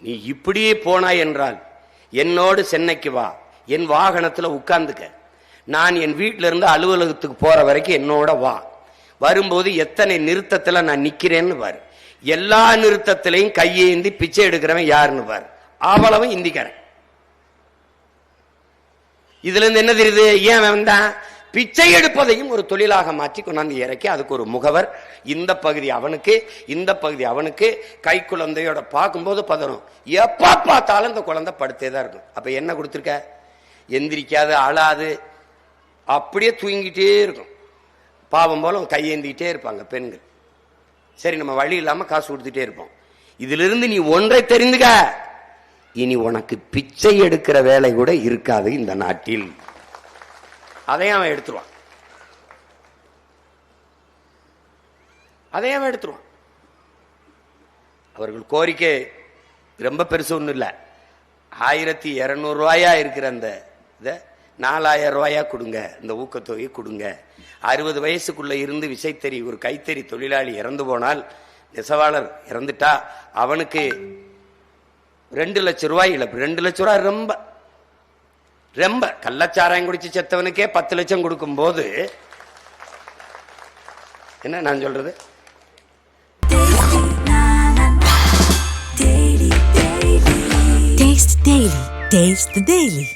நீ இப்படியே போனாய் என்றால் என்னோடு சென்னைக்கு வா, என் வாகனத்தில் உட்கார்ந்துக்க. நான் என் வீட்டில இருந்து அலுவலகத்துக்கு போற வரைக்கும் என்னோட வா. வரும்போது எத்தனை நிறுத்தத்துல நான் நிக்கிறேன்னு பாரு. எல்லா நிறுத்தத்திலையும் கையேந்தி பிச்சை எடுக்கிறவன் யாருன்னு பாரு. அவ்வளவும் இந்திக்காரன். இதுல இருந்து என்ன தெரியுது? ஏன் வந்தான்? பிச்சை எடுப்பதையும் ஒரு தொழிலாக மாற்றி கொண்டாந்து இறக்கி அதுக்கு ஒரு முகவர், இந்த பகுதி அவனுக்கு, இந்த பகுதி அவனுக்கு. கை குழந்தையோட பார்க்கும்போது பதறும். எப்ப பார்த்தாலும் இந்த குழந்தை படுத்தே தான் இருக்கும். அப்ப என்ன கொடுத்துருக்க? எந்திரிக்காது, அழாது, அப்படியே தூங்கிட்டே இருக்கும். பாவம் போல கையேந்திக்கிட்டே இருப்பாங்க பெண்கள். சரி, நம்ம வழி இல்லாம காசு கொடுத்துட்டே இருப்போம். இதுல இருந்து நீ ஒன்றை தெரிந்துக்க, இனி உனக்கு பிச்சை எடுக்கிற வேலை கூட இருக்காது இந்த நாட்டில். அதையும் அவன் எடுத்துருவான். அதையும் அவன் எடுத்துருவான். அவர்கள் கோரிக்கை ரொம்ப பெருசு ஒன்றும் இல்லை. 1200 ரூபாயா இருக்கிற அந்த இதை 4000 ரூபாயா கொடுங்க, இந்த ஊக்கத்தொகையை கொடுங்க. 60 வயசுக்குள்ள இருந்து விசைத்தறி ஒரு கைத்தறி தொழிலாளி இறந்து போனால், நெசவாளர் இறந்துட்டா, அவனுக்கு 2 லட்சம் ரூபாய் இழப்பு. 2 லட்சம் ரூபாய் ரொம்ப ரொம்ப. கள்ளச்சாராயம் குடிச்சு செத்தவனுக்கே 10 லட்சம் கொடுக்கும் போது என்ன நான் சொல்றது? Taste the Daily.